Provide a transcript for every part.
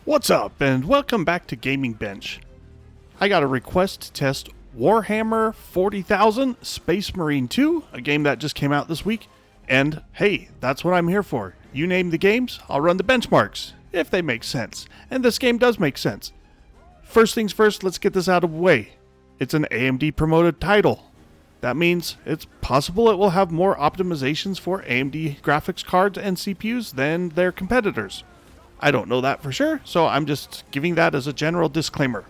What's up, and welcome back to Gaming Bench. I got a request to test Warhammer 40,000 Space Marine 2, a game that just came out this week, and hey, that's what I'm here for. You name the games, I'll run the benchmarks, if they make sense, and this game does make sense. First things first, let's get this out of the way. It's an AMD promoted title. That means it's possible it will have more optimizations for AMD graphics cards and CPUs than their competitors. I don't know that for sure, so I'm just giving that as a general disclaimer.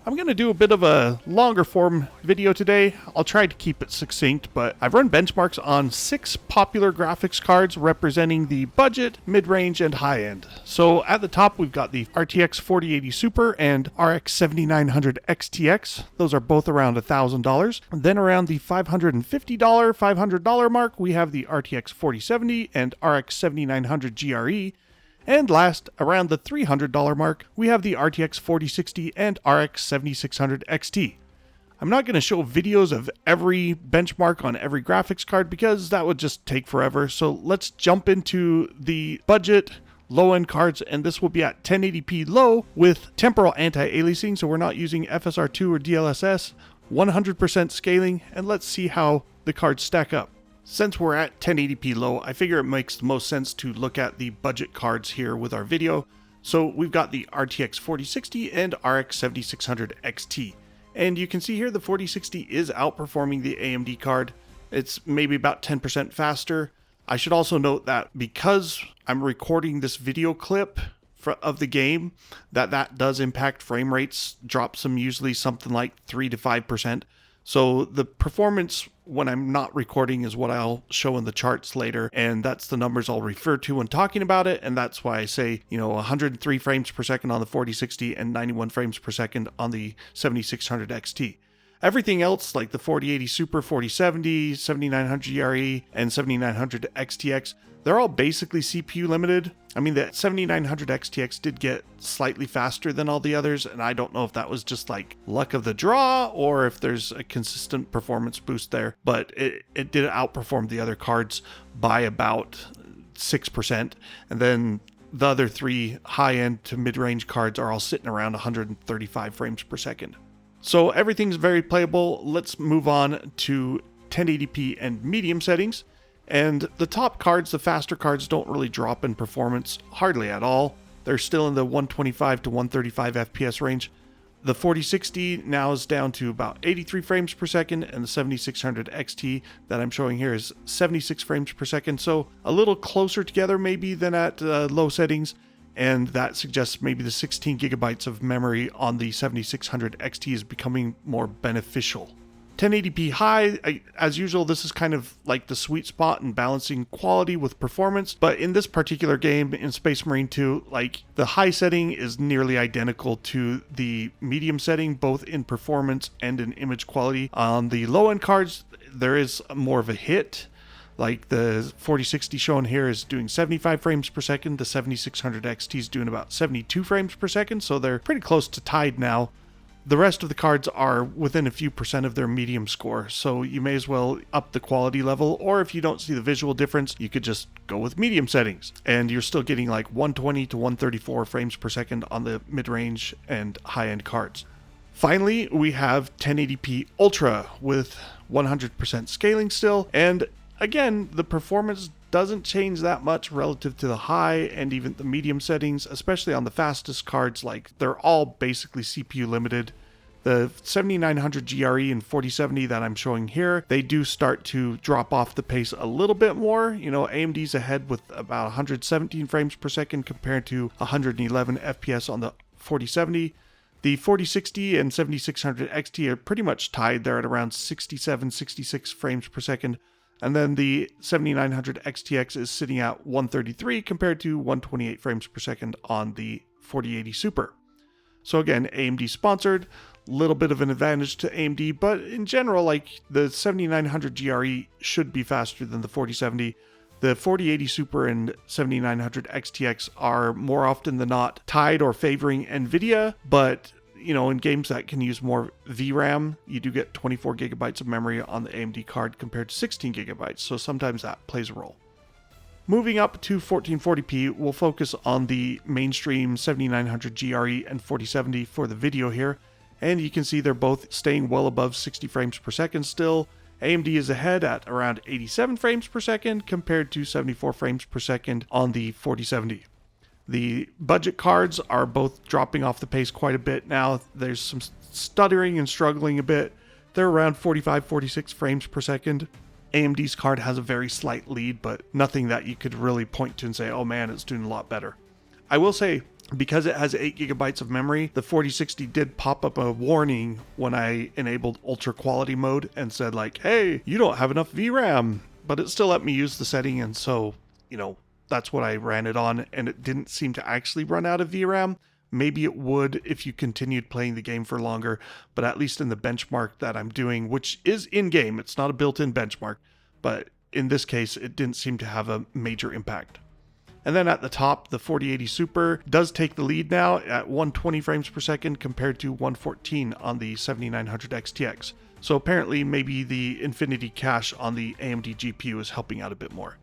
I'm going to do a bit of a longer form video today. I'll try to keep it succinct, but I've run benchmarks on 6 popular graphics cards representing the budget, mid-range, and high-end. So at the top, we've got the RTX 4080 Super and RX 7900 XTX. Those are both around $1,000. Then around the $550, $500 mark, we have the RTX 4070 and RX 7900 GRE. And last, around the $300 mark, we have the RTX 4060 and RX 7600 XT. I'm not going to show videos of every benchmark on every graphics card because that would just take forever, so let's jump into the budget low-end cards, and this will be at 1080p low with temporal anti-aliasing, so we're not using FSR2 or DLSS, 100% scaling, and let's see how the cards stack up. Since we're at 1080p low, I figure it makes the most sense to look at the budget cards here with our video. So we've got the RTX 4060 and RX 7600 XT. And you can see here the 4060 is outperforming the AMD card. It's maybe about 10% faster. I should also note that because I'm recording this video clip of the game, that does impact frame rates, drops them usually something like 3 to 5%. So the performance when I'm not recording is what I'll show in the charts later, and that's the numbers I'll refer to when talking about it, and that's why I say, 103 frames per second on the 4060 and 91 frames per second on the 7600 XT. Everything else, like the 4080 Super, 4070, 7900 GRE, and 7900 XTX, they're all basically CPU limited. I mean, the 7900 XTX did get slightly faster than all the others, and I don't know if that was just like luck of the draw or if there's a consistent performance boost there, but it did outperform the other cards by about 6%. And then the other 3 high-end to mid-range cards are all sitting around 135 frames per second. So everything's very playable. Let's move on to 1080p and medium settings. And the top cards, the faster cards, don't really drop in performance hardly at all. They're still in the 125 to 135 FPS range. The 4060 now is down to about 83 frames per second, and the 7600 XT that I'm showing here is 76 frames per second. So a little closer together maybe than at low settings. And that suggests maybe the 16 gigabytes of memory on the 7600 XT is becoming more beneficial. 1080p high, as usual, this is kind of like the sweet spot in balancing quality with performance, but in this particular game, in Space Marine 2, like the high setting is nearly identical to the medium setting, both in performance and in image quality. On the low-end cards, there is more of a hit. Like the 4060 shown here is doing 75 frames per second, the 7600 XT is doing about 72 frames per second, so they're pretty close to tied now. The rest of the cards are within a few percent of their medium score, so you may as well up the quality level, or if you don't see the visual difference, you could just go with medium settings, and you're still getting like 120 to 134 frames per second on the mid-range and high-end cards. Finally, we have 1080p Ultra with 100% scaling still, and again, the performance doesn't change that much relative to the high and even the medium settings, especially on the fastest cards. Like, they're all basically CPU limited. The 7900 GRE and 4070 that I'm showing here, they do start to drop off the pace a little bit more. AMD's ahead with about 117 frames per second compared to 111 FPS on the 4070. The 4060 and 7600 XT are pretty much tied. They're at around 67, 66 frames per second. And then the 7900 XTX is sitting at 133 compared to 128 frames per second on the 4080 Super. So again, AMD sponsored, little bit of an advantage to AMD, but in general, like the 7900 GRE should be faster than the 4070. The 4080 Super and 7900 XTX are more often than not tied or favoring Nvidia, but in games that can use more VRAM, you do get 24 gigabytes of memory on the AMD card compared to 16 gigabytes, so sometimes that plays a role. Moving up to 1440p, we'll focus on the mainstream 7900 GRE and 4070 for the video here. And you can see they're both staying well above 60 frames per second still. AMD is ahead at around 87 frames per second compared to 74 frames per second on the 4070. The budget cards are both dropping off the pace quite a bit now. There's some stuttering and struggling a bit. They're around 45, 46 frames per second. AMD's card has a very slight lead, but nothing that you could really point to and say, oh man, it's doing a lot better. I will say, because it has 8 gigabytes of memory, the 4060 did pop up a warning when I enabled ultra quality mode and said like, hey, you don't have enough VRAM, but it still let me use the setting. And so, that's what I ran it on, and it didn't seem to actually run out of VRAM. Maybe it would if you continued playing the game for longer, but at least in the benchmark that I'm doing, which is in-game, it's not a built-in benchmark, but in this case, it didn't seem to have a major impact. And then at the top, the 4080 Super does take the lead now at 120 frames per second compared to 114 on the 7900 XTX. So apparently maybe the Infinity Cache on the AMD GPU is helping out a bit more.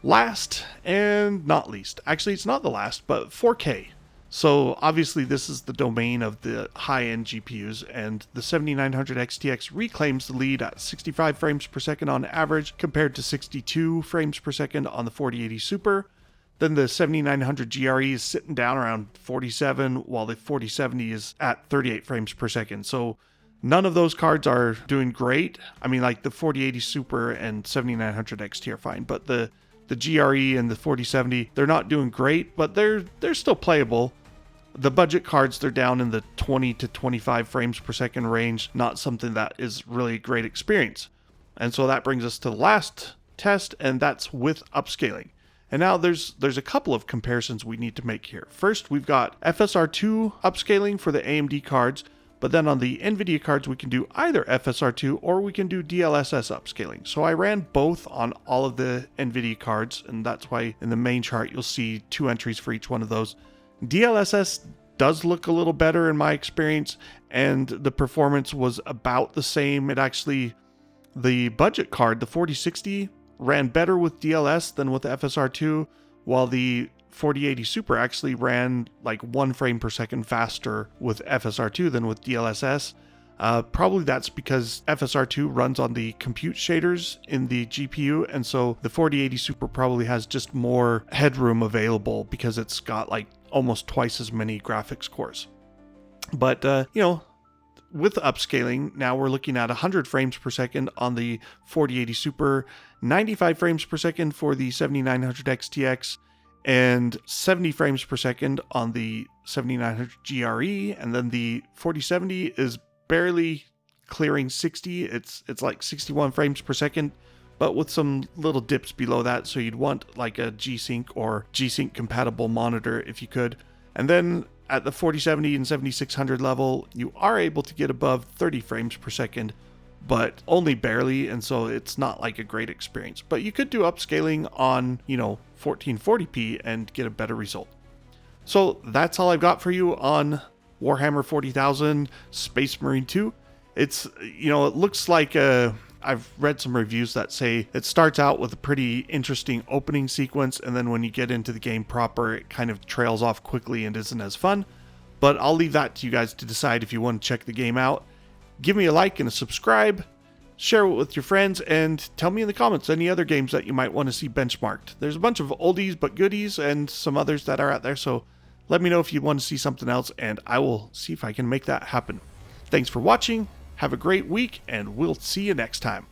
Last and not least, actually it's not the last, but 4K. So obviously this is the domain of the high-end GPUs, and the 7900 XTX reclaims the lead at 65 frames per second on average compared to 62 frames per second on the 4080 Super. Then the 7900 GRE is sitting down around 47, while the 4070 is at 38 frames per second. So none of those cards are doing great. I mean, like the 4080 Super and 7900 XT are fine, but the GRE and the 4070, they're not doing great, but they're still playable. The budget cards, they're down in the 20 to 25 frames per second range, not something that is really a great experience. And so that brings us to the last test, and that's with upscaling. And now there's a couple of comparisons we need to make here. First, we've got FSR2 upscaling for the AMD cards, but then on the Nvidia cards, we can do either FSR2 or we can do DLSS upscaling. So I ran both on all of the Nvidia cards, and that's why in the main chart, you'll see 2 entries for each one of those. DLSS does look a little better in my experience, and the performance was about the same. The budget card, the 4060, ran better with DLS than with FSR2, while the 4080 Super actually ran like 1 frame per second faster with FSR2 than with DLSS. Probably that's because FSR2 runs on the compute shaders in the GPU, and so the 4080 Super probably has just more headroom available because it's got like almost twice as many graphics cores. But, with upscaling, now we're looking at 100 frames per second on the 4080 Super, 95 frames per second for the 7900 XTX, and 70 frames per second on the 7900 GRE, and then the 4070 is barely clearing 60. It's like 61 frames per second, but with some little dips below that, so you'd want like a G-Sync or G-Sync compatible monitor if you could. And then at the 4070 and 7600 level, you are able to get above 30 frames per second, but only barely, and so it's not like a great experience. But you could do upscaling on, 1440p and get a better result. So that's all I've got for you on Warhammer 40,000 Space Marine 2. It's, it looks like I've read some reviews that say it starts out with a pretty interesting opening sequence, and then when you get into the game proper, it kind of trails off quickly and isn't as fun. But I'll leave that to you guys to decide if you want to check the game out. Give me a like and a subscribe, share it with your friends, and tell me in the comments any other games that you might want to see benchmarked. There's a bunch of oldies but goodies and some others that are out there, so let me know if you want to see something else, and I will see if I can make that happen. Thanks for watching. Have a great week, and we'll see you next time.